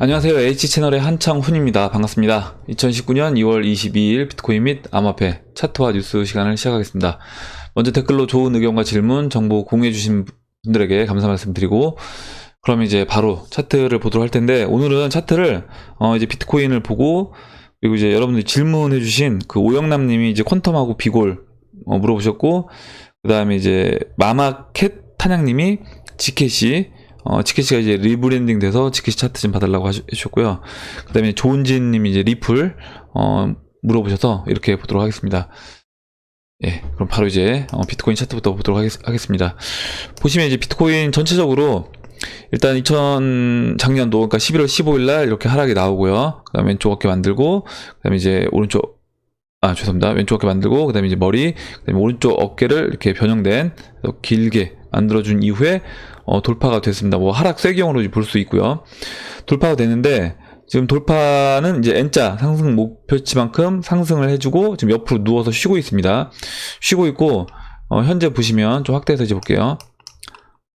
안녕하세요. H채널의 한창훈입니다. 반갑습니다. 2019년 2월 22일 비트코인 및 암호화폐 차트와 뉴스 시간을 시작하겠습니다. 먼저 댓글로 좋은 의견과 질문, 정보 공유해주신 분들에게 감사 말씀드리고, 그럼 이제 바로 차트를 보도록 할 텐데, 오늘은 차트를 이제 비트코인을 보고, 그리고 이제 여러분들이 질문해주신 그 오영남님이 이제 퀀텀하고 비골 물어보셨고, 그 다음에 이제 마마캣 탄양님이 지켓이 지켓이가 이제 리브랜딩 돼서 지켓이 차트 좀 봐달라고 해주셨고요. 그 다음에 조은진님이 이제 리플 물어보셔서 이렇게 보도록 하겠습니다. 예, 그럼 바로 이제 비트코인 차트부터 보도록 하겠습니다. 보시면 이제 비트코인 전체적으로 일단 작년도 그러니까 11월 15일 날 이렇게 하락이 나오고요. 그 다음에 왼쪽 어깨 만들고, 그 다음에 이제 죄송합니다. 왼쪽 어깨 만들고, 그 다음에 이제 머리, 그 다음에 오른쪽 어깨를 이렇게 변형된 길게 만들어준 이후에 돌파가 됐습니다. 뭐 하락 쇠경으로 볼 수 있고요. 돌파가 됐는데, 지금 돌파는 이제 N자 상승 목표치만큼 상승을 해주고 지금 옆으로 누워서 쉬고 있습니다. 쉬고 있고, 현재 보시면 좀 확대해서 이제 볼게요.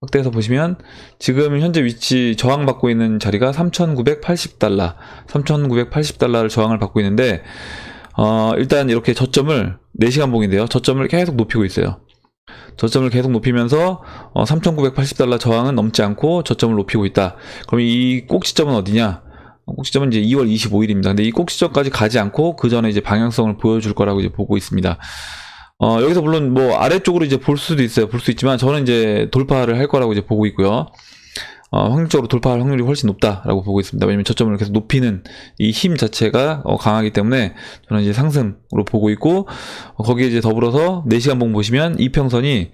확대해서 보시면 지금 현재 위치 저항받고 있는 자리가 3,980달러 3,980달러를 저항을 받고 있는데, 일단 이렇게 저점을 4시간 봉인데요. 저점을 계속 높이고 있어요. 저점을 계속 높이면서 3,980달러 저항은 넘지 않고 저점을 높이고 있다. 그럼 이 꼭지점은 어디냐? 꼭지점은 이제 2월 25일입니다. 근데 이 꼭지점까지 가지 않고 그 전에 이제 방향성을 보여줄 거라고 이제 보고 있습니다. 여기서 물론 뭐 아래쪽으로 이제 볼 수도 있어요. 볼 수 있지만 저는 이제 돌파를 할 거라고 이제 보고 있고요. 확률적으로 돌파할 확률이 훨씬 높다라고 보고 있습니다. 왜냐면 저점을 계속 높이는 이 힘 자체가 강하기 때문에 저는 이제 상승으로 보고 있고, 거기에 이제 더불어서 4시간 봉 보시면 이평선이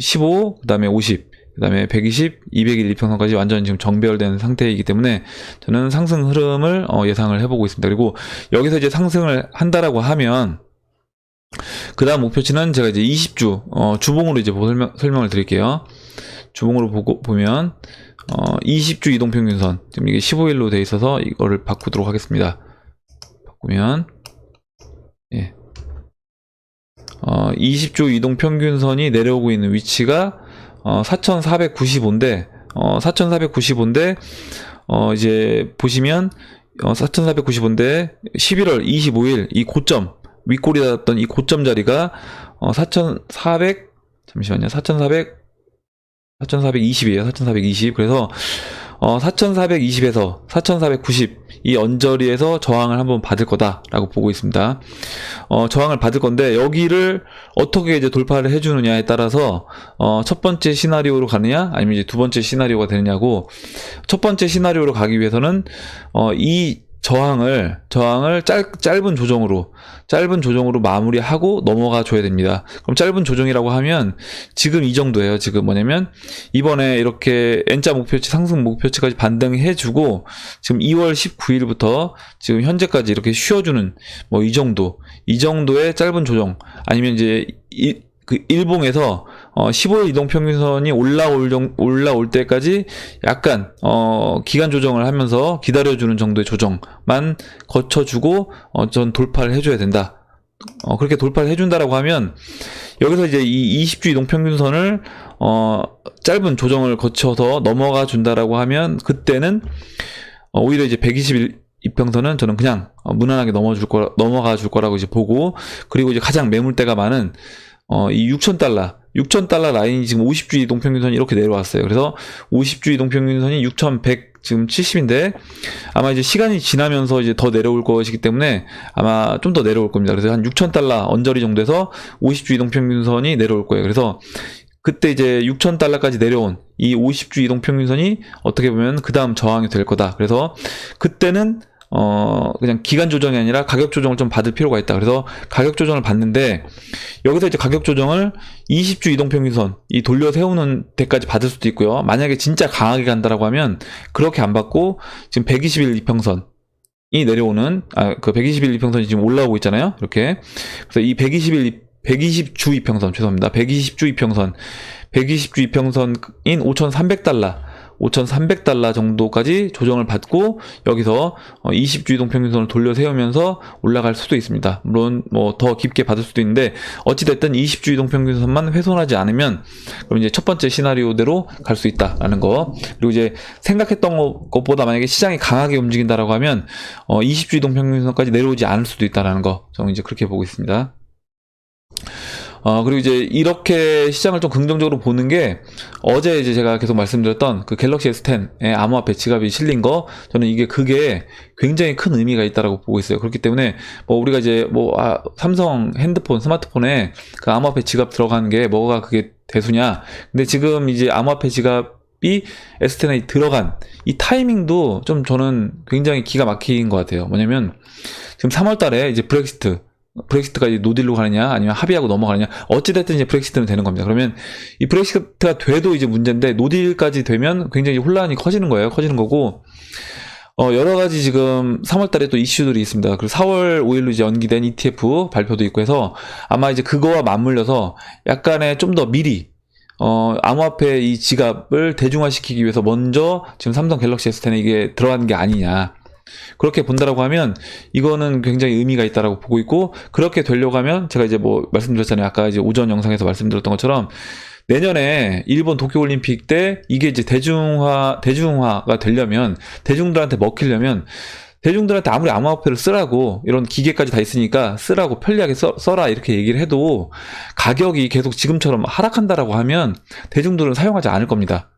15, 그 다음에 50, 그 다음에 120, 201 이평선까지 완전 지금 정배열된 상태이기 때문에 저는 상승 흐름을 예상을 해보고 있습니다. 그리고 여기서 이제 상승을 한다라고 하면 그 다음 목표치는 제가 이제 20주 주봉으로 이제 설명을 드릴게요. 주봉으로 보면 20주 이동평균선, 지금 이게 15일로 되어 있어서 이거를 바꾸도록 하겠습니다. 바꾸면 20주 이동평균선이 내려오고 있는 위치가 4,495인데 4,495인데 이제 보시면 4,495인데 11월 25일 이 고점, 윗골이 닿았던 이 고점 자리가 4,420이에요. 4,420. 그래서 4,420에서 4,490 이 언저리에서 저항을 한번 받을 거다라고 보고 있습니다. 저항을 받을 건데 여기를 어떻게 이제 돌파를 해주느냐에 따라서 첫 번째 시나리오로 가느냐 아니면 이제 두 번째 시나리오가 되느냐고, 첫 번째 시나리오로 가기 위해서는 이 저항을 짧은 조정으로 마무리하고 넘어가 줘야 됩니다. 그럼 짧은 조정이라고 하면 지금 이 정도예요. 지금 뭐냐면 이번에 이렇게 N자 목표치, 상승 목표치까지 반등해주고 지금 2월 19일부터 지금 현재까지 이렇게 쉬어주는 뭐 이 정도의 짧은 조정, 아니면 이제 그 일봉에서 15일 이동평균선이 올라올 때까지 약간 기간 조정을 하면서 기다려주는 정도의 조정만 거쳐주고 전 돌파를 해줘야 된다. 그렇게 돌파를 해준다라고 하면 여기서 이제 이 20주 이동평균선을 짧은 조정을 거쳐서 넘어가 준다라고 하면 그때는 오히려 이제 120일 이평선은 저는 그냥 무난하게 넘어가 줄 거라고 이제 보고, 그리고 이제 가장 매물대가 많은 이 6,000달러 라인이 지금 50주 이동평균선이 이렇게 내려왔어요. 그래서 50주 이동평균선이 6,100 지금 70인데 아마 이제 시간이 지나면서 이제 더 내려올 것이기 때문에 아마 좀 더 내려올 겁니다. 그래서 한 6,000달러 언저리 정도에서 50주 이동평균선이 내려올 거예요. 그래서 그때 이제 6,000달러까지 내려온 이 50주 이동평균선이 어떻게 보면 그 다음 저항이 될 거다. 그래서 그때는 그냥 기간 조정이 아니라 가격 조정을 좀 받을 필요가 있다. 그래서 가격 조정을 받는데 여기서 이제 가격 조정을 20주 이동평균선 이 돌려 세우는 데까지 받을 수도 있고요. 만약에 진짜 강하게 간다라고 하면 그렇게 안 받고 지금 120일 이평선이 내려오는 그 120일 이평선이 지금 올라오고 있잖아요. 이렇게. 그래서 이 120주 이평선, 죄송합니다. 120주 이평선인 5,300달러 5,300달러 정도까지 조정을 받고 여기서 20주 이동평균선을 돌려 세우면서 올라갈 수도 있습니다. 물론 뭐 더 깊게 받을 수도 있는데 어찌됐든 20주 이동평균선만 훼손하지 않으면 그럼 이제 첫 번째 시나리오대로 갈 수 있다라는 거. 그리고 이제 생각했던 것보다 만약에 시장이 강하게 움직인다라고 하면 20주 이동평균선까지 내려오지 않을 수도 있다라는 거. 저는 이제 그렇게 보고 있습니다. 그리고 이제 이렇게 시장을 좀 긍정적으로 보는 게 어제 이제 제가 계속 말씀드렸던 그 갤럭시 S10에 암호화폐 지갑이 실린 거, 저는 그게 굉장히 큰 의미가 있다라고 보고 있어요. 그렇기 때문에 뭐 우리가 이제 삼성 핸드폰, 스마트폰에 그 암호화폐 지갑 들어가는 게 뭐가 그게 대수냐. 근데 지금 이제 암호화폐 지갑이 S10에 들어간 이 타이밍도 좀 저는 굉장히 기가 막힌 것 같아요. 뭐냐면 지금 3월 달에 이제 브렉시트가 이제 노딜로 가느냐 아니면 합의하고 넘어가느냐, 어찌됐든 이제 브렉시트는 되는 겁니다. 그러면 이 브렉시트가 돼도 이제 문제인데 노딜까지 되면 굉장히 혼란이 커지는 거고, 여러 가지 지금 3월 달에 또 이슈들이 있습니다. 그리고 4월 5일로 이제 연기된 ETF 발표도 있고 해서 아마 이제 그거와 맞물려서 약간의 좀 더 미리 암호화폐 이 지갑을 대중화시키기 위해서 먼저 지금 삼성 갤럭시 S10에 이게 들어간 게 아니냐, 그렇게 본다라고 하면 이거는 굉장히 의미가 있다라고 보고 있고, 그렇게 되려고 하면 제가 이제 뭐 말씀드렸잖아요. 아까 이제 오전 영상에서 말씀드렸던 것처럼 내년에 일본 도쿄올림픽 때 이게 이제 대중화가 되려면, 대중들한테 먹히려면, 대중들한테 아무리 암호화폐를 쓰라고, 이런 기계까지 다 있으니까 쓰라고 편리하게 써라 이렇게 얘기를 해도 가격이 계속 지금처럼 하락한다라고 하면 대중들은 사용하지 않을 겁니다.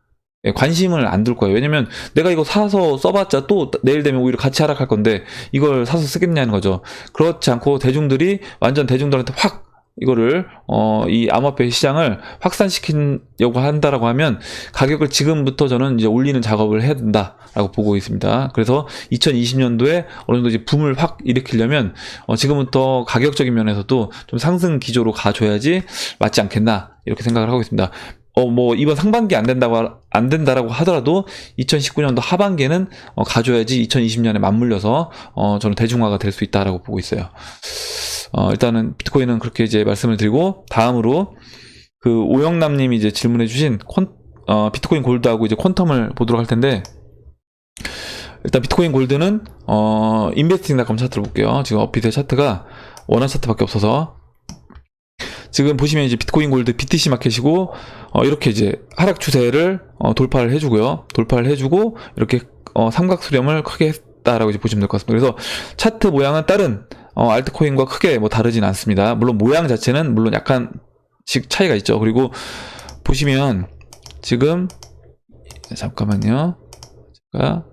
관심을 안 둘 거예요. 왜냐면 내가 이거 사서 써봤자 또 내일 되면 오히려 같이 하락할 건데 이걸 사서 쓰겠냐는 거죠. 그렇지 않고 대중들이 완전 대중들한테 확 이거를 이 암호화폐 시장을 확산시키려고 한다라고 하면 가격을 지금부터 저는 이제 올리는 작업을 해야 된다라고 보고 있습니다. 그래서 2020년도에 어느 정도 이제 붐을 확 일으키려면 지금부터 가격적인 면에서도 좀 상승 기조로 가줘야지 맞지 않겠나, 이렇게 생각을 하고 있습니다. 뭐 이번 상반기 안 된다라고 하더라도 2019년도 하반기에는 가져야지 2020년에 맞물려서 저는 대중화가 될 수 있다라고 보고 있어요. 일단은 비트코인은 그렇게 이제 말씀을 드리고, 다음으로 그 오영남님이 이제 질문해주신 비트코인 골드하고 이제 퀀텀을 보도록 할 텐데, 일단 비트코인 골드는 인베스팅닷컴 차트를 볼게요. 지금 업비트의 차트가 원화 차트밖에 없어서. 지금 보시면 이제 비트코인 골드 BTC 마켓이고, 이렇게 이제 하락 추세를 돌파를 해주고요. 돌파를 해주고, 이렇게 삼각수렴을 크게 했다라고 이제 보시면 될 것 같습니다. 그래서 차트 모양은 다른 알트코인과 크게 뭐 다르진 않습니다. 물론 모양 자체는 물론 약간씩 차이가 있죠. 그리고 보시면 지금 잠깐만요. 제가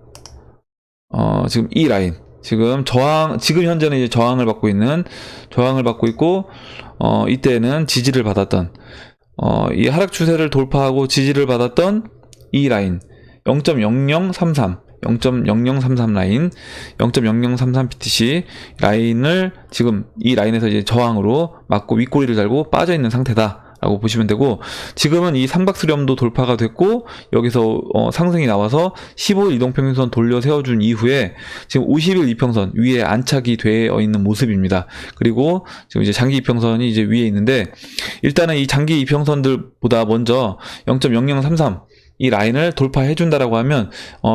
지금 이 라인, 지금 현재는 이제 저항을 받고 있고, 이때는 지지를 받았던, 이 하락 추세를 돌파하고 지지를 받았던 이 라인, 0.0033 라인, 0.0033 BTC 라인을 지금 이 라인에서 이제 저항으로 맞고 윗꼬리를 달고 빠져 있는 상태다라고 보시면 되고, 지금은 이 삼각수렴도 돌파가 됐고, 여기서 상승이 나와서 15일 이동평균선 돌려 세워준 이후에 지금 50일 이평선 위에 안착이 되어 있는 모습입니다. 그리고 지금 이제 장기 이평선이 이제 위에 있는데, 일단은 이 장기 이평선들보다 먼저 0.0033 이 라인을 돌파해준다라고 하면,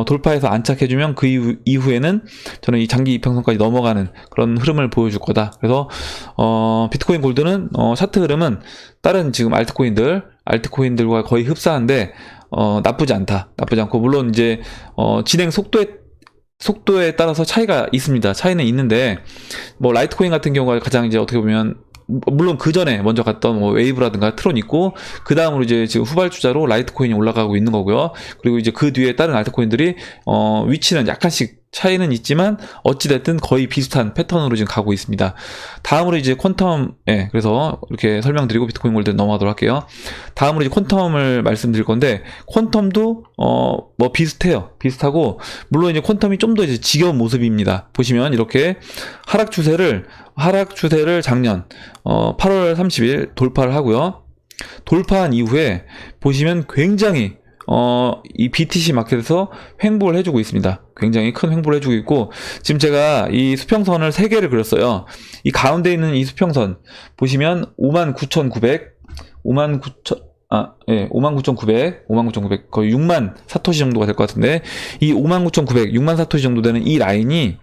돌파해서 안착해주면 그 이후에는 저는 이 장기 이평선까지 넘어가는 그런 흐름을 보여줄 거다. 그래서, 비트코인 골드는, 차트 흐름은 다른 지금 알트코인들과 거의 흡사한데, 나쁘지 않고, 물론 이제, 진행 속도에 따라서 차이가 있습니다. 차이는 있는데, 뭐, 라이트코인 같은 경우가 가장 이제 어떻게 보면, 물론 그 전에 먼저 갔던 뭐 웨이브라든가 트론 있고, 그 다음으로 이제 지금 후발주자로 라이트코인이 올라가고 있는 거고요. 그리고 이제 그 뒤에 다른 알트코인들이 위치는 약간씩 차이는 있지만 어찌됐든 거의 비슷한 패턴으로 지금 가고 있습니다. 다음으로 이제 퀀텀, 그래서 이렇게 설명드리고 비트코인 골드 넘어가도록 할게요. 다음으로 이제 퀀텀을 말씀드릴 건데, 퀀텀도 뭐 비슷하고, 물론 이제 퀀텀이 좀 더 이제 지겨운 모습입니다. 보시면 이렇게 하락 추세를 작년 8월 30일 돌파를 하고요. 돌파한 이후에 보시면 굉장히 이 BTC 마켓에서 횡보를 해주고 있습니다. 굉장히 큰 횡보를 해주고 있고, 지금 제가 이 수평선을 3개를 그렸어요. 이 가운데 있는 이 수평선 보시면 59,900, 예, 59,900, 59,900, 거의 6만 사토시 정도가 될 것 같은데, 이 59,900, 6만 사토시 정도 되는 이 라인이,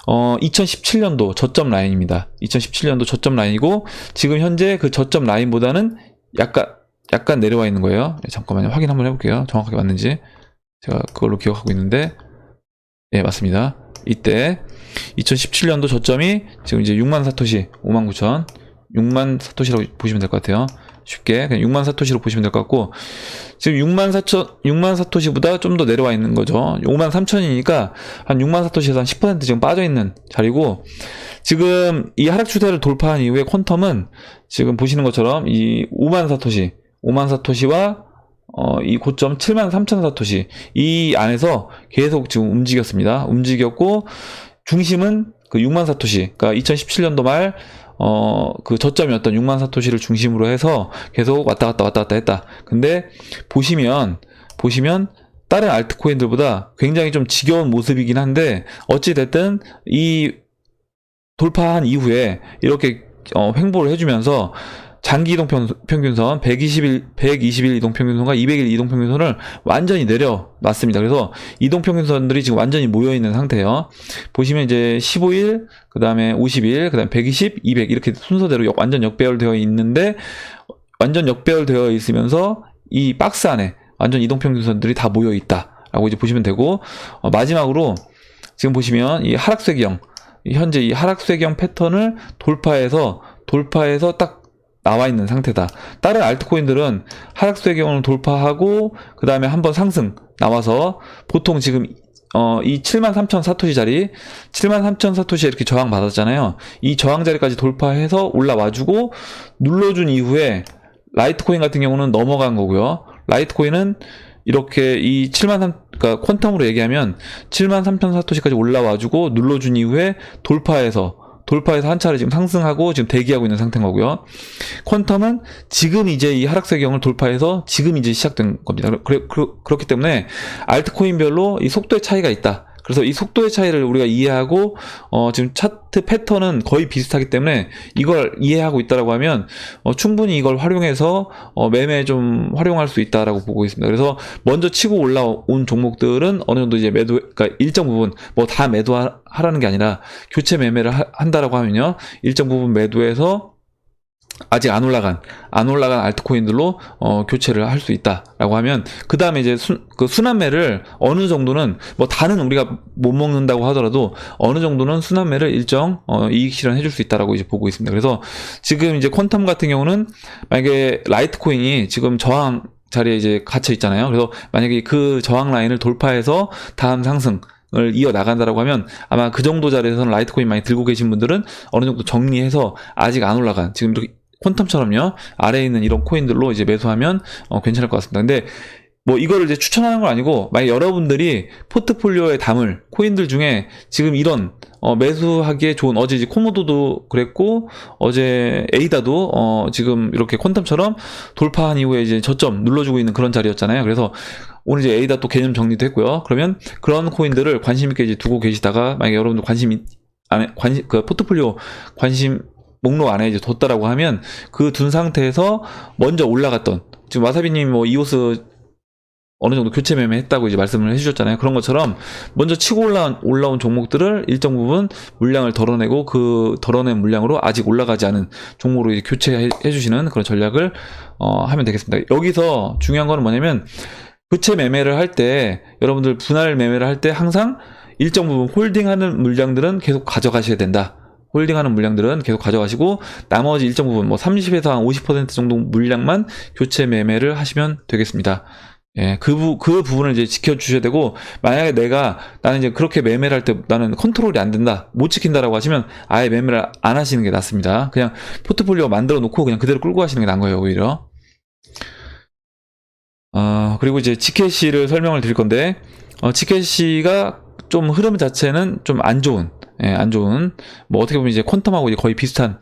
2017년도 저점 라인입니다. 2017년도 저점 라인이고, 지금 현재 그 저점 라인보다는 약간 내려와 있는 거예요. 잠깐만요. 확인 한번 해볼게요. 정확하게 맞는지. 제가 그걸로 기억하고 있는데, 예, 맞습니다. 이때, 2017년도 저점이 지금 이제 6만 사토시, 59,000, 6만 사토시라고 보시면 될 것 같아요. 쉽게 그냥 6만 사토시로 보시면 될 것 같고, 지금 6만 사토시보다 좀 더 내려와 있는 거죠. 5만 3천이니까 한 6만 사토시에서 한 10% 지금 빠져 있는 자리고, 지금 이 하락 추세를 돌파한 이후에 퀀텀은 지금 보시는 것처럼 이 5만 사토시와 이 고점 7만 3천 사토시 이 안에서 계속 지금 움직였고, 중심은 그 6만 사토시, 그러니까 2017년도 말 그 저점이었던 6만 사토시를 중심으로 해서 계속 왔다 갔다 했다. 근데 보시면 다른 알트코인들보다 굉장히 좀 지겨운 모습이긴 한데, 어찌됐든 이 돌파한 이후에 이렇게 횡보를 해주면서 장기 이동 평균선 120일 이동 평균선과 200일 이동 평균선을 완전히 내려놨습니다. 그래서 이동 평균선들이 지금 완전히 모여 있는 상태예요. 보시면 이제 15일, 그 다음에 50일, 그 다음에 120, 200 이렇게 순서대로 완전 역배열되어 있는데, 완전 역배열되어 있으면서 이 박스 안에 완전 이동 평균선들이 다 모여 있다라고 이제 보시면 되고, 마지막으로 지금 보시면 이 하락쇄경, 현재 이 하락쇄경 패턴을 돌파해서 딱 나와 있는 상태다. 다른 알트코인들은 하락쇄경을 돌파하고 그 다음에 한번 상승 나와서 보통 지금 이 73,000 사토시 자리, 73,000 사토시에 이렇게 저항 받았잖아요. 이 저항 자리까지 돌파해서 올라와주고 눌러준 이후에 라이트코인 같은 경우는 넘어간 거고요. 라이트코인은 이렇게 이 그러니까 퀀텀으로 얘기하면 73,000 사토시까지 올라와주고 눌러준 이후에 돌파해서 한 차례 지금 상승하고 지금 대기하고 있는 상태인 거고요. 퀀텀은 지금 이제 이 하락쇄경을 돌파해서 지금 이제 시작된 겁니다. 그렇기 때문에 알트코인별로 이 속도의 차이가 있다. 그래서 이 속도의 차이를 우리가 이해하고 지금 차트 패턴은 거의 비슷하기 때문에 이걸 이해하고 있다라고 하면 충분히 이걸 활용해서 매매 좀 활용할 수 있다라고 보고 있습니다. 그래서 먼저 치고 올라온 종목들은 어느 정도 이제 그러니까 일정 부분 뭐 다 매도하라는 게 아니라 교체 매매를 한다라고 하면요, 일정 부분 매도해서 아직 안 올라간 알트코인들로 교체를 할 수 있다라고 하면, 그 다음에 이제 순환매를 어느 정도는, 뭐 다는 우리가 못 먹는다고 하더라도 어느 정도는 순환매를 일정 이익 실현해 줄 수 있다라고 이제 보고 있습니다. 그래서 지금 이제 퀀텀 같은 경우는 만약에 라이트코인이 지금 저항 자리에 이제 갇혀 있잖아요. 그래서 만약에 그 저항 라인을 돌파해서 다음 상승 을 이어 나간다라고 하면, 아마 그 정도 자리에서는 라이트코인 많이 들고 계신 분들은 어느 정도 정리해서 아직 안 올라간, 지금 이렇게 퀀텀처럼요 아래에 있는 이런 코인들로 이제 매수하면 괜찮을 것 같습니다. 근데 뭐 이거를 이제 추천하는 건 아니고, 만약 여러분들이 포트폴리오에 담을 코인들 중에 지금 이런 매수하기에 좋은, 어제 이제 코모도도 그랬고 어제 에이다도 지금 이렇게 퀀텀처럼 돌파한 이후에 이제 저점 눌러주고 있는 그런 자리였잖아요. 그래서 오늘 이제 에이다 또 개념 정리도 했고요. 그러면 그런 코인들을 관심 있게 이제 두고 계시다가, 만약에 여러분들 그 포트폴리오 관심 목록 안에 이제 뒀다라고 하면, 그 둔 상태에서 먼저 올라갔던, 지금 와사비님 뭐 이오스 어느 정도 교체 매매했다고 이제 말씀을 해주셨잖아요. 그런 것처럼 먼저 치고 올라온 종목들을 일정 부분 물량을 덜어내고, 그 덜어낸 물량으로 아직 올라가지 않은 종목으로 이제 교체해 주시는 그런 전략을 하면 되겠습니다. 여기서 중요한 거는 뭐냐면, 교체 매매를 할 때, 여러분들 분할 매매를 할 때 항상 일정 부분 홀딩하는 물량들은 계속 가져가셔야 된다. 홀딩하는 물량들은 계속 가져가시고, 나머지 일정 부분 뭐 30에서 한 50% 정도 물량만 교체 매매를 하시면 되겠습니다. 예, 그 부분을 이제 지켜주셔야 되고, 만약에 나는 이제 그렇게 매매를 할 때 나는 컨트롤이 안 된다, 못 지킨다라고 하시면 아예 매매를 안 하시는 게 낫습니다. 그냥 포트폴리오 만들어 놓고 그냥 그대로 끌고 가시는 게 나은 거예요, 오히려. 그리고 이제 지켓시를 설명을 드릴 건데, 지켓시가 좀 흐름 자체는 좀 안 좋은, 뭐 어떻게 보면 이제 퀀텀하고 이제 거의 비슷한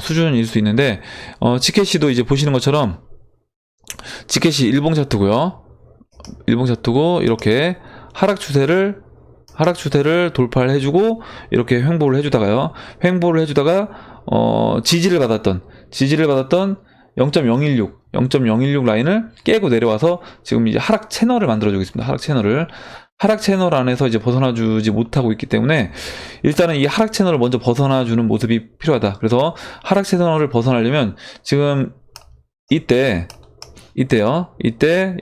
수준일 수 있는데, 지켓시도 이제 보시는 것처럼 지켓시 일봉 차트고요. 일봉 차트고, 이렇게 하락 추세를 돌파를 해주고, 이렇게 횡보를 해주다가 지지를 받았던 0.016 라인을 깨고 내려와서 지금 이제 하락 채널을 만들어주고 있습니다. 하락 채널 안에서 이제 벗어나주지 못하고 있기 때문에 일단은 이 하락 채널을 먼저 벗어나주는 모습이 필요하다. 그래서 하락 채널을 벗어나려면 지금 이때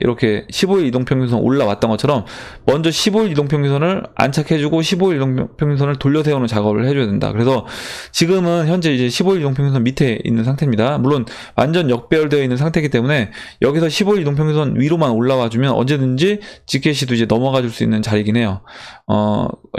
이렇게 15일 이동평균선 올라왔던 것처럼 먼저 15일 이동평균선을 안착해주고 15일 이동평균선을 돌려세우는 작업을 해줘야 된다. 그래서 지금은 현재 이제 15일 이동평균선 밑에 있는 상태입니다. 물론 완전 역배열되어 있는 상태이기 때문에 여기서 15일 이동평균선 위로만 올라와주면 언제든지 GKC도 이제 넘어가 줄 수 있는 자리이긴 해요.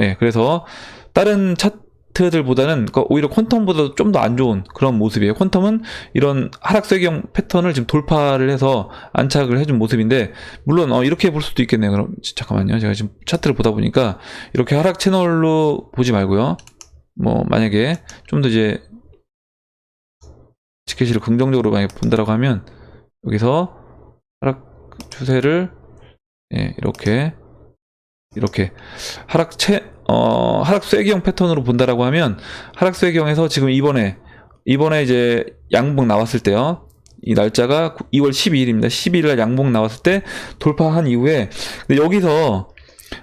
예, 그래서 다른 차트들보다는 오히려 퀀텀보다 좀 더 안 좋은 그런 모습이에요. 퀀텀은 이런 하락세경 패턴을 지금 돌파를 해서 안착을 해준 모습인데, 물론 이렇게 볼 수도 있겠네요. 그럼 잠깐만요. 제가 지금 차트를 보다 보니까 이렇게 하락 채널로 보지 말고요. 뭐 만약에 좀 더 이제 GKC를 긍정적으로 만약에 본다라고 하면 여기서 하락 추세를 이렇게 하락쇠기형 패턴으로 본다라고 하면, 하락쇠기형에서 지금 이번에 이제 양봉 나왔을 때요. 이 날짜가 2월 12일입니다. 12일날 양봉 나왔을 때 돌파한 이후에, 근데 여기서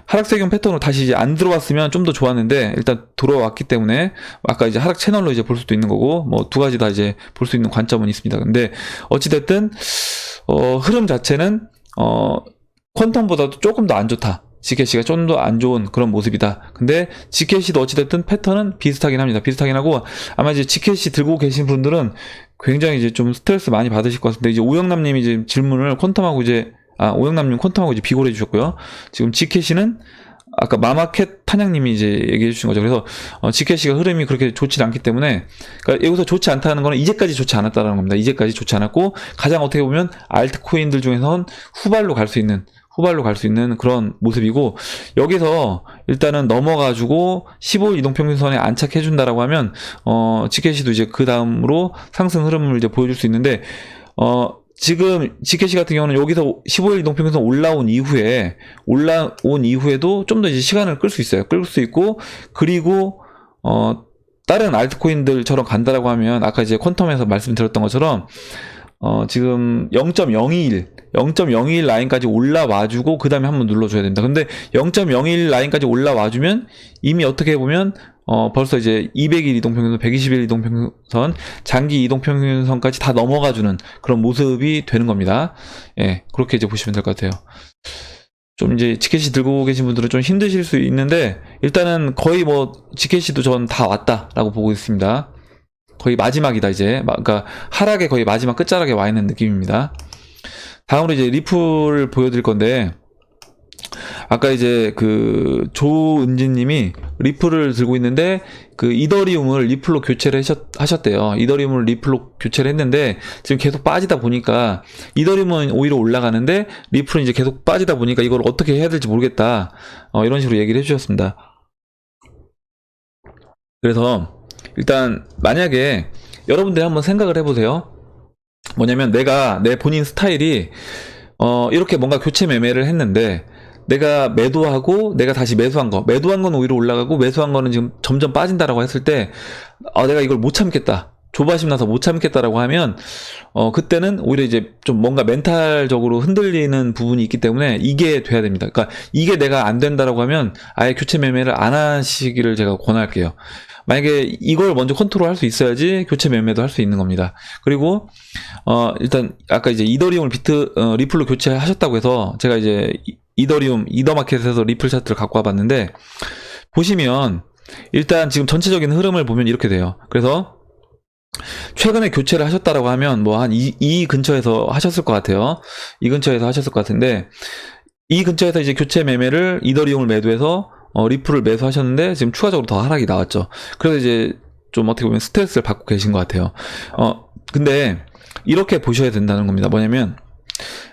하락세경 패턴으로 다시 이제 안 들어왔으면 좀 더 좋았는데 일단 들어왔기 때문에 아까 이제 하락 채널로 이제 볼 수도 있는 거고, 뭐 두 가지 다 이제 볼 수 있는 관점은 있습니다. 근데 어찌됐든 흐름 자체는 퀀텀보다도 조금 더 안 좋다. GKC가 좀 더 안 좋은 그런 모습이다. 근데 GKC도 어찌됐든 패턴은 비슷하긴 합니다. 비슷하긴 하고, 아마 이제 GKC 들고 계신 분들은 굉장히 이제 좀 스트레스 많이 받으실 것 같은데, 이제 오영남님이 이제 질문을 오영남님 퀀텀하고 이제 비교를 해주셨고요. 지금 GKC는 아까 마마켓 탄양님이 이제 얘기해 주신 거죠. 그래서 GKC가 흐름이 그렇게 좋지 않기 때문에, 그러니까 여기서 좋지 않다는 거는 이제까지 좋지 않았다는 겁니다. 이제까지 좋지 않았고, 가장 어떻게 보면 알트코인들 중에서는 후발로 갈 수 있는 그런 모습이고, 여기서 일단은 넘어가지고 15일 이동평균선에 안착해준다라고 하면 GKC도 이제 그 다음으로 상승 흐름을 이제 보여줄 수 있는데, 지금 GKC 같은 경우는 여기서 15일 이동평균선 올라온 이후에도 좀 더 이제 시간을 끌 수 있어요. 끌 수 있고, 그리고 다른 알트코인들처럼 간다라고 하면 아까 이제 퀀텀에서 말씀드렸던 것처럼 지금 0.021 라인까지 올라와주고 그 다음에 한번 눌러줘야 된다. 근데 0.01 라인까지 올라와주면 이미 어떻게 보면 벌써 이제 200일 이동평균선, 120일 이동평균선, 장기 이동평균선까지 다 넘어가주는 그런 모습이 되는 겁니다. 예, 그렇게 이제 보시면 될 것 같아요. 좀 이제 GKC 들고 계신 분들은 좀 힘드실 수 있는데, 일단은 거의 뭐 GKC도 전 다 왔다라고 보고 있습니다. 거의 마지막이다 이제. 그러니까 하락의 거의 마지막 끝자락에 와 있는 느낌입니다. 다음으로 이제 리플을 보여드릴 건데, 아까 이제 그 조은진님이 리플을 들고 있는데 그 이더리움을 리플로 교체를 하셨대요. 이더리움을 리플로 교체를 했는데 지금 계속 빠지다 보니까, 이더리움은 오히려 올라가는데 리플은 이제 계속 빠지다 보니까 이걸 어떻게 해야 될지 모르겠다. 이런 식으로 얘기를 해주셨습니다. 그래서 일단 만약에 여러분들이 한번 생각을 해보세요. 뭐냐면 내 본인 스타일이 이렇게 뭔가 교체 매매를 했는데, 내가 매도하고 내가 다시 매수한 건 오히려 올라가고 매수한 거는 지금 점점 빠진다라고 했을 때, 내가 이걸 못 참겠다, 조바심 나서 못 참겠다라고 하면 그때는 오히려 이제 좀 뭔가 멘탈적으로 흔들리는 부분이 있기 때문에 이게 돼야 됩니다. 그러니까 이게 내가 안 된다라고 하면 아예 교체 매매를 안 하시기를 제가 권할게요. 만약에 이걸 먼저 컨트롤 할 수 있어야지 교체 매매도 할 수 있는 겁니다. 그리고 일단 아까 이제 이더리움을 리플로 교체하셨다고 해서 제가 이제 이더마켓에서 리플 차트를 갖고 와봤는데, 보시면 일단 지금 전체적인 흐름을 보면 이렇게 돼요. 그래서 최근에 교체를 하셨다라고 하면 뭐 한 이 근처에서 하셨을 것 같아요. 이 근처에서 하셨을 것 같은데, 이 근처에서 이제 교체 매매를 이더리움을 매도해서 리플을 매수하셨는데 지금 추가적으로 더 하락이 나왔죠. 그래서 이제 좀 어떻게 보면 스트레스를 받고 계신 것 같아요. 근데 이렇게 보셔야 된다는 겁니다. 뭐냐면,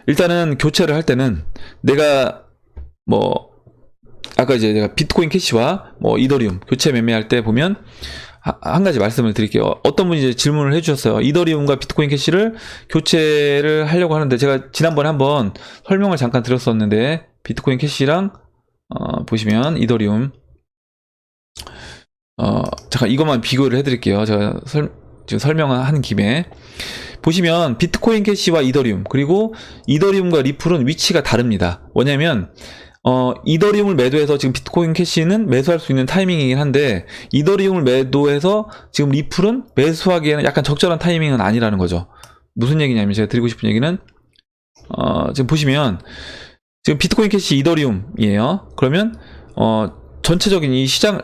일단은 교체를 할 때는 내가 뭐 아까 이제 내가 비트코인 캐시와 뭐 이더리움 교체 매매할 때 보면 한 가지 말씀을 드릴게요. 어떤 분이 이제 질문을 해주셨어요. 이더리움과 비트코인 캐시를 교체를 하려고 하는데, 제가 지난번에 한번 설명을 잠깐 드렸었는데, 비트코인 캐시랑 보시면 이더리움 잠깐 이것만 비교를 해드릴게요. 제가 지금 설명을 하는 김에, 보시면 비트코인 캐시와 이더리움, 그리고 이더리움과 리플은 위치가 다릅니다. 뭐냐면 이더리움을 매도해서 지금 비트코인 캐시는 매수할 수 있는 타이밍이긴 한데, 이더리움을 매도해서 지금 리플은 매수하기에는 약간 적절한 타이밍은 아니라는 거죠. 무슨 얘기냐면, 제가 드리고 싶은 얘기는 지금 보시면 지금 비트코인 캐시 이더리움이에요. 그러면 전체적인 이 시장,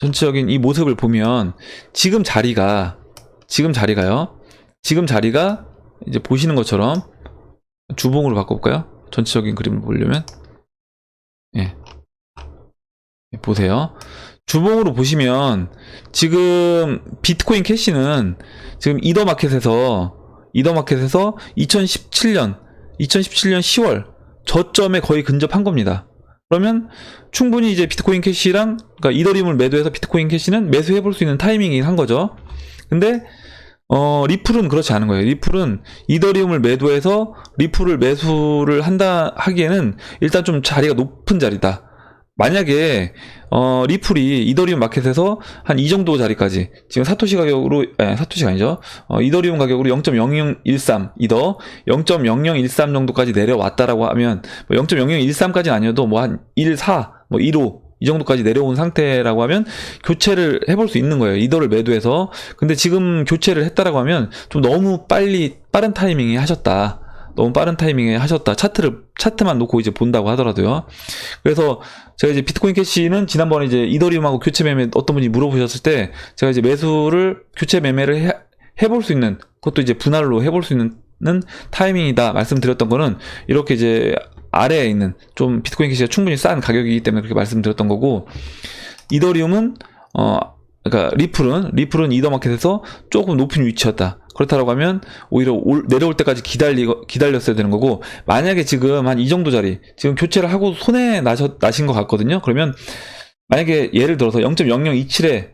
전체적인 이 모습을 보면 지금 자리가요. 지금 자리가 이제 보시는 것처럼 주봉으로 바꿔볼까요? 전체적인 그림을 보려면, 예, 보세요. 주봉으로 보시면 지금 비트코인 캐시는 지금 이더마켓에서 2017년 10월 저점에 거의 근접한 겁니다. 그러면 충분히 이제 비트코인 캐시랑, 그러니까 이더리움을 매도해서 비트코인 캐시는 매수해 볼 수 있는 타이밍이긴 한 거죠. 근데 리플은 그렇지 않은 거예요. 리플은 이더리움을 매도해서 리플을 매수를 한다 하기에는 일단 좀 자리가 높은 자리다. 만약에 리플이 이더리움 마켓에서 한 이 정도 자리까지, 지금 사토시 가격으로, 사토시가 아니죠, 이더리움 가격으로 0.0013 이더 0.0013 정도까지 내려왔다라고 하면, 뭐 0.0013까지는 아니어도 뭐 한 14, 뭐 15 이 정도까지 내려온 상태라고 하면 교체를 해볼 수 있는 거예요. 이더를 매도해서. 근데 지금 교체를 했다라고 하면 좀 너무 빠른 타이밍에 하셨다. 너무 빠른 타이밍에 하셨다. 차트만 놓고 이제 본다고 하더라도요. 그래서 제가 이제 비트코인 캐시는 지난번에 이제 이더리움하고 교체 매매 어떤 분이 물어보셨을 때, 제가 이제 교체 매매를 해볼 수 있는, 그것도 이제 분할로 해볼 수 있는 타이밍이다 말씀드렸던 거는, 이렇게 이제 아래에 있는 좀 비트코인 캐시가 충분히 싼 가격이기 때문에 그렇게 말씀드렸던 거고, 이더리움은 그러니까 리플은 이더마켓에서 조금 높은 위치였다. 그렇다고 하면 오히려 내려올 때까지 기다렸어야 되는 거고, 만약에 지금 한 이 정도 자리, 지금 교체를 하고 손해 나신 것 같거든요. 그러면 만약에 예를 들어서 0.0027에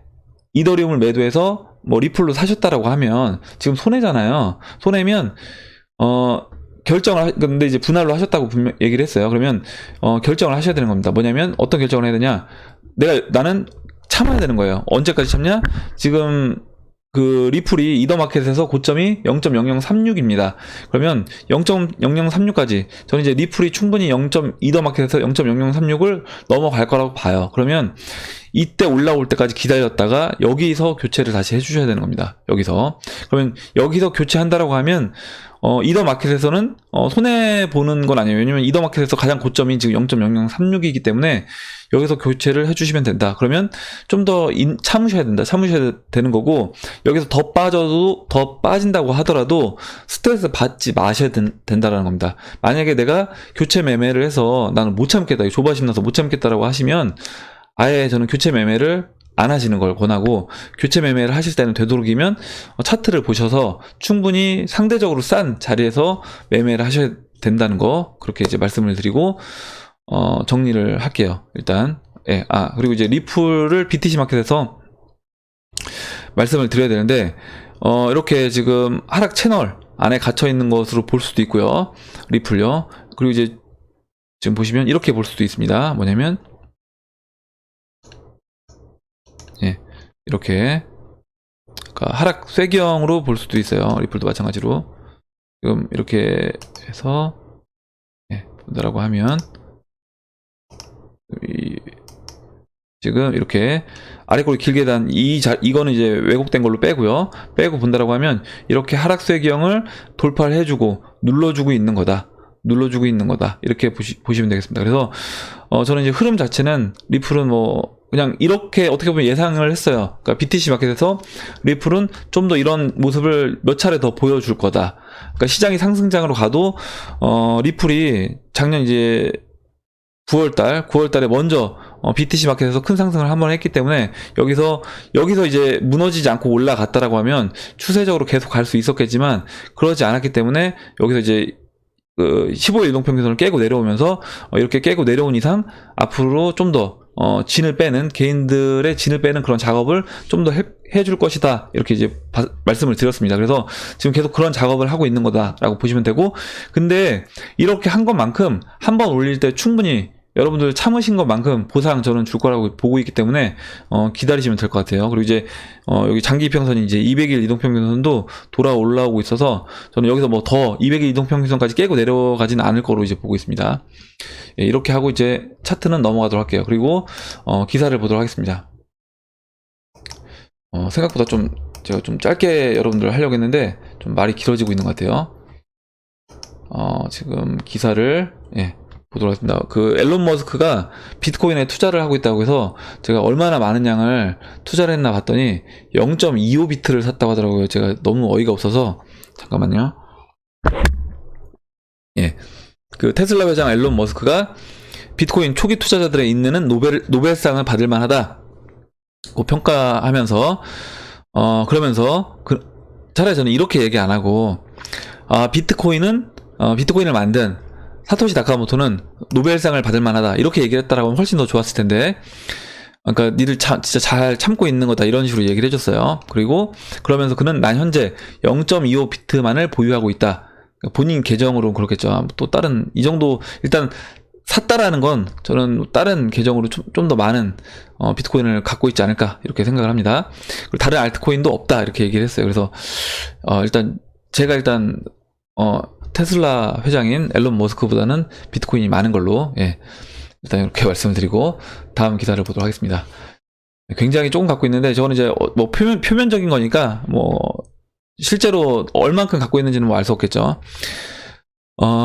이더리움을 매도해서 뭐 리플로 사셨다라고 하면 지금 손해잖아요. 손해면 근데 이제 분할로 하셨다고 분명 얘기를 했어요. 그러면 결정을 하셔야 되는 겁니다. 뭐냐면 어떤 결정을 해야 되냐? 나는 참아야 되는 거예요. 언제까지 참냐? 지금 그 리플이 이더마켓에서 고점이 0.0036입니다. 그러면 0.0036까지 저는 이제 리플이 충분히 이더마켓에서 0.0036을 넘어갈 거라고 봐요. 그러면 이때 올라올 때까지 기다렸다가 여기서 교체를 다시 해주셔야 되는 겁니다. 여기서. 그러면 여기서 교체한다라고 하면 이더마켓에서는 손해 보는 건 아니에요. 왜냐면 이더마켓에서 가장 고점이 지금 0.0036이기 때문에 여기서 교체를 해주시면 된다. 그러면 좀 더 참으셔야 되는 거고, 여기서 더 빠진다고 하더라도 스트레스 받지 마셔야 된다라는 겁니다. 만약에 내가 교체 매매를 해서 나는 못 참겠다, 조바심 나서 못 참겠다라고 하시면 아예 저는 교체 매매를 안 하시는 걸 권하고, 교체 매매를 하실 때는 되도록이면 차트를 보셔서 충분히 상대적으로 싼 자리에서 매매를 하셔야 된다는 거, 그렇게 이제 말씀을 드리고 정리를 할게요. 일단 그리고 이제 리플을 BTC 마켓에서 말씀을 드려야 되는데, 이렇게 지금 하락 채널 안에 갇혀 있는 것으로 볼 수도 있고요. 리플요. 그리고 이제 지금 보시면 이렇게 볼 수도 있습니다. 뭐냐면 이렇게 그러니까 하락 쇠경으로 볼 수도 있어요. 리플도 마찬가지로. 지금 이렇게 해서 본다라고 하면 지금 이렇게 아래꼬리 길게 단 이거는 이제 왜곡된 걸로 빼고 본다라고 하면 이렇게 하락 쇠경을 돌파를 해주고 눌러주고 있는 거다. 이렇게 보시면 되겠습니다. 그래서 저는 이제 흐름 자체는 리플은 뭐 그냥 이렇게 어떻게 보면 예상을 했어요. 그러니까 BTC 마켓에서 리플은 좀 더 이런 모습을 몇 차례 더 보여줄 거다. 그러니까 시장이 상승장으로 가도 리플이 작년 이제 9월달에 먼저 BTC 마켓에서 큰 상승을 한번 했기 때문에 여기서 이제 무너지지 않고 올라갔다라고 하면 추세적으로 계속 갈 수 있었겠지만, 그러지 않았기 때문에 여기서 이제 15일 이동평균선을 깨고 내려오면서 이렇게 깨고 내려온 이상 앞으로 좀 더 개인들의 진을 빼는 그런 작업을 좀 더 해줄 것이다, 이렇게 이제 말씀을 드렸습니다. 그래서 지금 계속 그런 작업을 하고 있는 거다라고 보시면 되고, 근데 이렇게 한 것만큼 한 번 올릴 때 충분히 여러분들 참으신 것만큼 보상 저는 줄 거라고 보고 있기 때문에 기다리시면 될 것 같아요. 그리고 이제 여기 장기 이평선이 이제 200일 이동평균선도 돌아 올라오고 있어서 저는 여기서 뭐 더 200일 이동평균선까지 깨고 내려가지는 않을 거로 이제 보고 있습니다. 예, 이렇게 하고 이제 차트는 넘어가도록 할게요. 그리고 기사를 보도록 하겠습니다. 생각보다 제가 좀 짧게 여러분들 하려고 했는데 좀 말이 길어지고 있는 것 같아요. 지금 기사를 보도록 하겠습니다. 그 앨런 머스크가 비트코인에 투자를 하고 있다고 해서 제가 얼마나 많은 양을 투자를 했나 봤더니 0.25비트를 샀다고 하더라고요. 제가 너무 어이가 없어서 잠깐만요. 그 테슬라 회장 앨런 머스크가 비트코인 초기 투자자들의 인내는 노벨상을 받을 만하다 고 평가하면서 그러면서 차라리 저는 이렇게 얘기 안 하고 비트코인을 만든 사토시 나카모토는 노벨상을 받을 만하다 이렇게 얘기를 했다라고 하면 훨씬 더 좋았을 텐데, 그러니까 니들 진짜 잘 참고 있는 거다 이런 식으로 얘기를 해줬어요. 그리고 그러면서 그는 난 현재 0.25비트만을 보유하고 있다. 그러니까 본인 계정으로 그렇겠죠. 또 다른 이 정도 일단 샀다라는 건 저는 다른 계정으로 좀 더 많은 비트코인을 갖고 있지 않을까 이렇게 생각을 합니다. 그리고 다른 알트코인도 없다 이렇게 얘기를 했어요. 그래서 제가 테슬라 회장인 앨런 머스크보다는 비트코인이 많은 걸로 일단 이렇게 말씀을 드리고 다음 기사를 보도록 하겠습니다. 굉장히 조금 갖고 있는데 저거는 이제 뭐 표면적인 거니까 뭐 실제로 얼만큼 갖고 있는지는 뭐 알 수 없겠죠.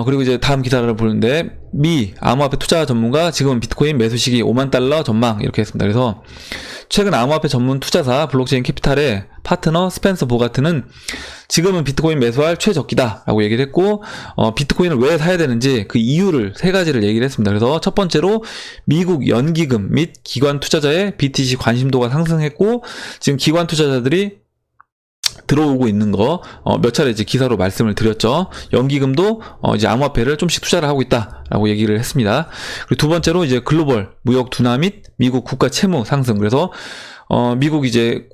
그리고 이제 다음 기사를 보는데 미 암호화폐 투자 전문가 지금은 비트코인 매수 시기 5만 달러 전망 이렇게 했습니다. 그래서 최근 암호화폐 전문 투자사 블록체인 캐피탈의 파트너 스펜서 보가트는 지금은 비트코인 매수할 최적기다 라고 얘기를 했고 비트코인을 왜 사야 되는지 그 이유를 3가지를 얘기를 했습니다. 그래서 첫 번째로 미국 연기금 및 기관 투자자의 BTC 관심도가 상승했고 지금 기관 투자자들이 들어오고 있는 거 몇 차례 이제 기사로 말씀을 드렸죠. 연기금도 이제 암호화폐를 좀씩 투자를 하고 있다라고 얘기를 했습니다. 그리고 두 번째로 이제 글로벌 무역 둔화 및 미국 국가 채무 상승. 그래서 미국 이제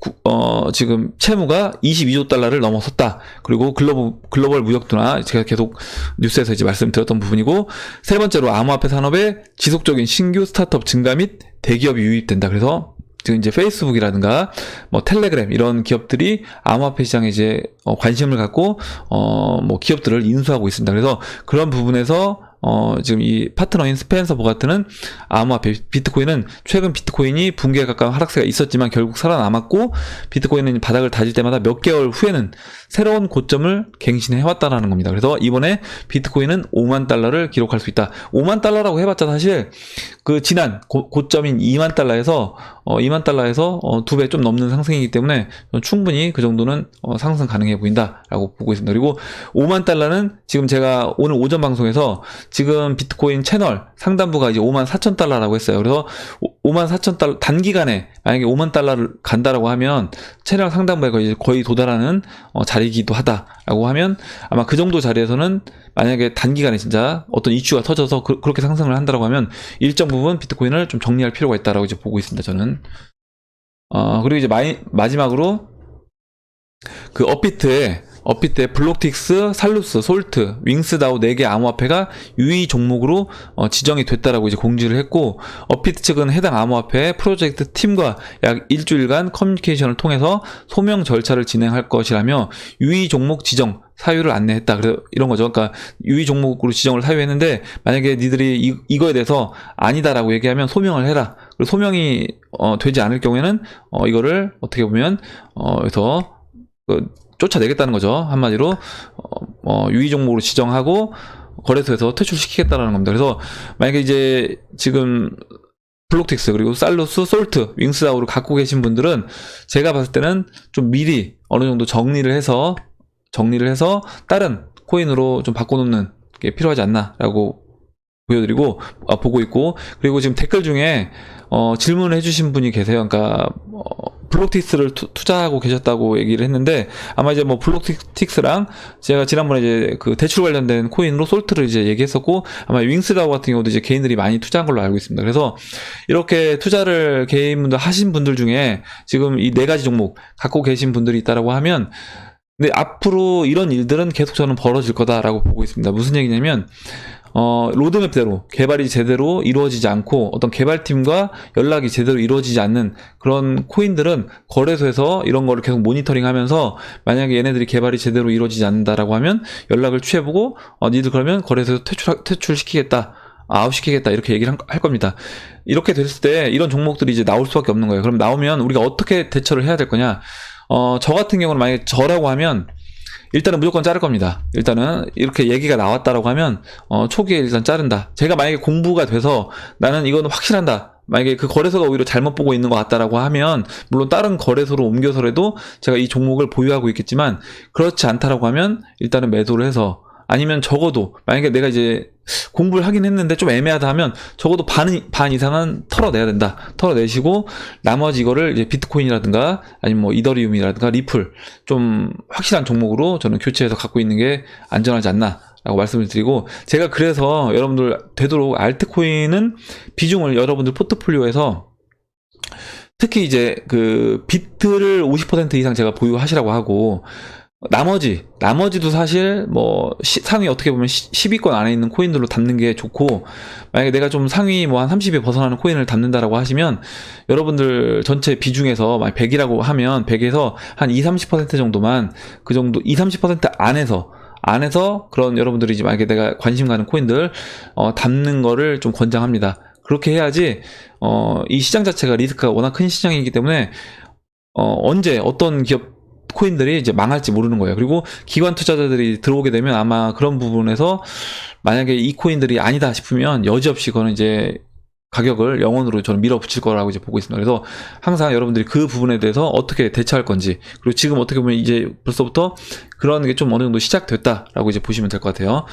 지금 채무가 22조 달러를 넘어섰다. 그리고 글로벌 무역 둔화 제가 계속 뉴스에서 이제 말씀드렸던 부분이고, 세 번째로 암호화폐 산업의 지속적인 신규 스타트업 증가 및 대기업이 유입된다. 그래서 지금 이제 페이스북이라든가 뭐 텔레그램 이런 기업들이 암호화폐 시장에 이제 관심을 갖고 뭐 기업들을 인수하고 있습니다. 그래서 그런 부분에서 지금 이 파트너인 스펜서 보가트는 암호화폐 비트코인은 최근 비트코인이 붕괴에 가까운 하락세가 있었지만 결국 살아남았고 비트코인은 바닥을 다질 때마다 몇 개월 후에는 새로운 고점을 갱신해왔다라는 겁니다. 그래서 이번에 비트코인은 5만 달러를 기록할 수 있다. 5만 달러라고 해봤자 사실 그 지난 고점인 2만 달러에서 2만 달러에서 2배 좀 넘는 상승이기 때문에 충분히 그 정도는 상승 가능해 보인다라고 보고 있습니다. 그리고 5만 달러는 지금 제가 오늘 오전 방송에서 지금 비트코인 채널 상단부가 이제 5만 4천 달러라고 했어요. 그래서 5만 4천 달러 단기간에 만약에 5만 달러를 간다라고 하면 채널 상단부에 거의 도달하는 자리이기도 하다라고 하면 아마 그 정도 자리에서는 만약에 단기간에 진짜 어떤 이슈가 터져서 그렇게 상승을 한다라고 하면 일정 부분 비트코인을 좀 정리할 필요가 있다라고 이제 보고 있습니다. 저는. 그리고 이제 마지막으로 그 업비트에 블록틱스, 살루스, 솔트, 윙스다오 4개 암호화폐가 유의 종목으로 지정이 됐다라고 이제 공지를 했고, 업비트 측은 해당 암호화폐 프로젝트 팀과 약 일주일간 커뮤니케이션을 통해서 소명 절차를 진행할 것이라며 유의 종목 지정 사유를 안내했다. 그래서 이런 거죠. 그러니까 유의 종목으로 지정을 사유했는데 만약에 니들이 이거에 대해서 아니다라고 얘기하면 소명을 해라. 그리고 소명이 되지 않을 경우에는 이거를 어떻게 보면 그래서 쫓아내겠다는 거죠. 한마디로 유의 종목으로 지정하고 거래소에서 퇴출시키겠다는 겁니다. 그래서 만약에 이제 지금 블록틱스 그리고 살루스, 솔트, 윙스다오를 갖고 계신 분들은 제가 봤을 때는 좀 미리 어느 정도 정리를 해서 다른 코인으로 좀 바꿔놓는 게 필요하지 않나라고 보고 있고, 그리고 지금 댓글 중에 질문을 해주신 분이 계세요. 그러니까 블록틱스를 투자하고 계셨다고 얘기를 했는데 아마 이제 뭐 블록틱스랑 제가 지난번에 이제 그 대출 관련된 코인으로 솔트를 이제 얘기했었고 아마 윙스다오 같은 경우도 이제 개인들이 많이 투자한 걸로 알고 있습니다. 그래서 이렇게 투자를 개인분들 하신 분들 중에 지금 이 4가지 종목 갖고 계신 분들이 있다라고 하면 근데 앞으로 이런 일들은 계속 저는 벌어질 거다라고 보고 있습니다. 무슨 얘기냐면 로드맵대로 개발이 제대로 이루어지지 않고 어떤 개발팀과 연락이 제대로 이루어지지 않는 그런 코인들은 거래소에서 이런 거를 계속 모니터링 하면서 만약에 얘네들이 개발이 제대로 이루어지지 않는다라고 하면 연락을 취해보고 니들 그러면 거래소에서 퇴출시키겠다. 아웃시키겠다 이렇게 얘기를 할 겁니다. 이렇게 됐을 때 이런 종목들이 이제 나올 수밖에 없는 거예요. 그럼 나오면 우리가 어떻게 대처를 해야 될 거냐? 저 같은 경우는 만약에 저라고 하면 일단은 무조건 자를 겁니다. 일단은 이렇게 얘기가 나왔다라고 하면 초기에 일단 자른다. 제가 만약에 공부가 돼서 나는 이거는 확실한다. 만약에 그 거래소가 오히려 잘못 보고 있는 것 같다라고 하면 물론 다른 거래소로 옮겨서라도 제가 이 종목을 보유하고 있겠지만 그렇지 않다라고 하면 일단은 매도를 해서 아니면 적어도 만약에 내가 이제 공부를 하긴 했는데 좀 애매하다 하면 적어도 반 이상은 털어내야 된다. 털어내시고 나머지 이거를 이제 비트코인이라든가 아니면 뭐 이더리움이라든가 리플 좀 확실한 종목으로 저는 교체해서 갖고 있는 게 안전하지 않나 라고 말씀을 드리고 제가 그래서 여러분들 되도록 알트코인은 비중을 여러분들 포트폴리오에서 특히 이제 그 비트를 50% 이상 제가 보유하시라고 하고 나머지도 사실 뭐 상위 어떻게 보면 10위권 안에 있는 코인들로 담는 게 좋고 만약에 내가 좀 상위 뭐 한 30에 벗어나는 코인을 담는다라고 하시면 여러분들 전체 비중에서 만약 100이라고 하면 100에서 한 20-30% 정도만 그 정도 20-30% 안에서 그런 여러분들이 이제 만약에 내가 관심 가는 코인들 담는 거를 좀 권장합니다. 그렇게 해야지 이 시장 자체가 리스크가 워낙 큰 시장이기 때문에 언제 어떤 기업 코인들이 이제 망할지 모르는 거예요. 그리고 기관 투자자들이 들어오게 되면 아마 그런 부분에서 만약에 이 코인들이 아니다 싶으면 여지없이 그거는 이제 가격을 영원으로 저는 밀어붙일 거라고 이제 보고 있습니다. 그래서 항상 여러분들이 그 부분에 대해서 어떻게 대처할 건지 그리고 지금 어떻게 보면 이제 벌써부터 그런 게 좀 어느 정도 시작됐다라고 이제 보시면 될 것 같아요.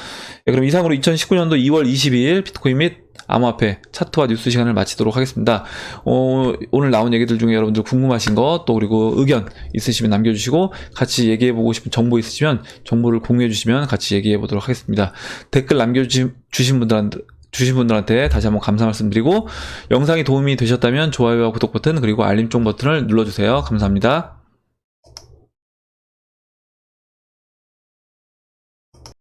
네, 그럼 이상으로 2019년도 2월 22일 비트코인 및 암호화폐 차트와 뉴스 시간을 마치도록 하겠습니다. 오늘 나온 얘기들 중에 여러분들 궁금하신 거 또 그리고 의견 있으시면 남겨주시고 같이 얘기해보고 싶은 정보 있으시면 정보를 공유해주시면 같이 얘기해보도록 하겠습니다. 댓글 남겨주신 분들한테 다시 한번 감사 말씀드리고 영상이 도움이 되셨다면 좋아요와 구독 버튼 그리고 알림종 버튼을 눌러주세요. 감사합니다.